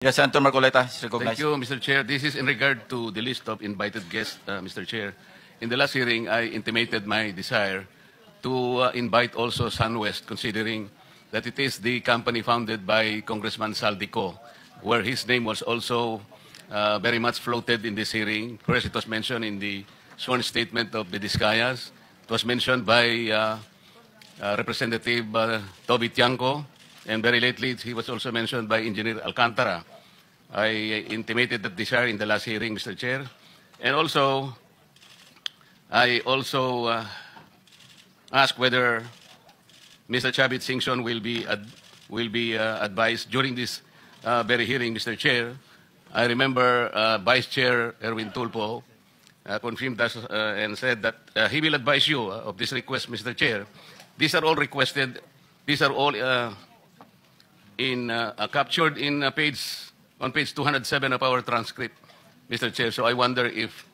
Yes, Senator Marcoleta is Thank recognized. you, Mr. Chair. This is in regard to the list of invited guests, Mr. Chair. In the last hearing, I intimated my desire to invite also SunWest, considering that it is the company founded by Congressman Saldico, where his name was also very much floated in this hearing. First, it was mentioned in the sworn statement of the Discayas. It was mentioned by Representative Toby Tiangco, and very lately he was also mentioned by Engineer Alcantara. I intimated that desire in the last hearing, Mr. Chair. And also, I also asked whether Mr. Chavit Singson will be advised during this very hearing, Mr. Chair. I remember Vice Chair Erwin Tulpo confirmed us and said that he will advise you of this request, Mr. Chair. These are all requested. These are all captured in on page 207 of our transcript, Mr. Chair. So I wonder if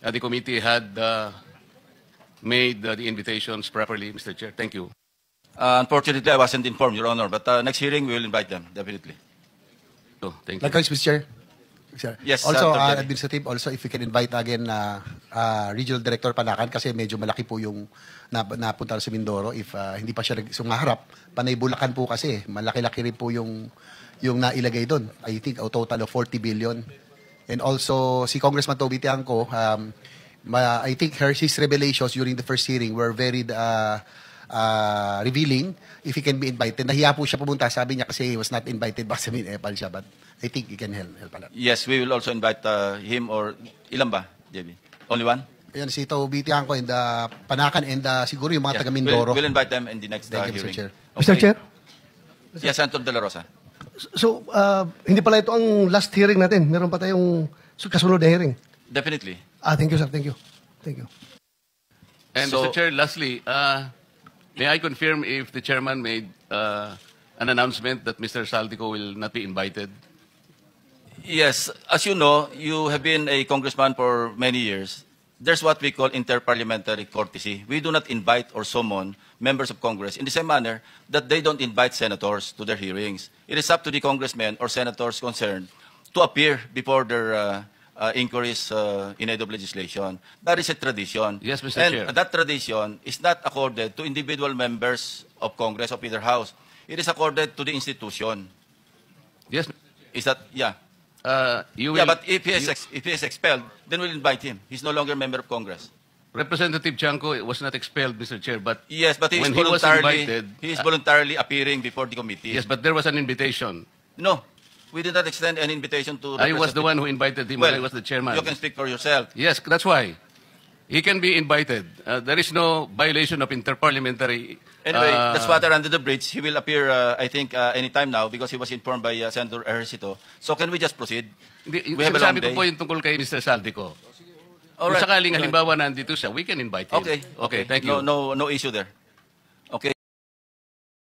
the committee had made the invitations properly, Mr. Chair. Thank you. Unfortunately, I wasn't informed, Your Honor, but next hearing we will invite them, definitely. Oh, thank you. Likewise, Mr. Chair. Sir. Yes, also, Dr. Jerry. administrative, also if we can invite again Regional Director Panakan kasi medyo malaki po yung napunta sa Mindoro. If hindi pa siya sumaharap, Panay Bulacan po kasi malaki-laki rin po yung nailagay doon. I think a total of 40 billion. And also, si Congressman Toby Tiangco, I think his revelations during the first hearing were very revealing. If he can be invited. Nahiya po siya pumunta. Sabi niya kasi he was not invited. Baka sabihin, epal siya. But I think he can help a lot. Yes, we will also invite him or ilan ba, JB? Only one? Ayan, si Toby Tiangco and Panakan and siguro yung mga Yes, taga Mindoro. we'll invite them in the next Thank you, Mr. hearing. Chair. Okay. Mr. Chair? Yes, Senator De La Rosa. So, hindi pala ito ang last hearing natin. Meron pa tayong kasunod na hearing. Definitely. Thank you, sir. Thank you. Thank you. And So- Mr. Chair, lastly, may I confirm if the chairman made an announcement that Mr. Saldico will not be invited? Yes, as you know, you have been a congressman for many years. There's what we call interparliamentary courtesy. We do not invite or summon members of Congress in the same manner that they don't invite senators to their hearings. It is up to the congressmen or senators concerned to appear before their inquiries in aid of legislation. That is a tradition. Yes, Mr. And Chair. that tradition is not accorded to individual members of Congress of either house. It is accorded to the institution. Yes. Is that, yeah. You will, Yeah, but if he is expelled, then we'll invite him. He's no longer a member of Congress. Representative Chanco was not expelled, Mr. Chair, but Yes, but he is when he was voluntarily invited, he is voluntarily appearing before the committee. yes, but there was an invitation. No, we did not extend an invitation to. I was the one who invited him when I was the chairman. You can speak for yourself. Yes, that's why. He can be invited. There is no violation of interparliamentary. Anyway, that's water under the bridge. He will appear, I think, anytime now because he was informed by Senator Ejercito. So can we just proceed? We have a long Sinasabi ko day. po yung tungkol kay Mr. Saldico. All Kung right. sakaling halimbawa nandito siya, we can invite him. Okay. Okay, thank you. No issue there.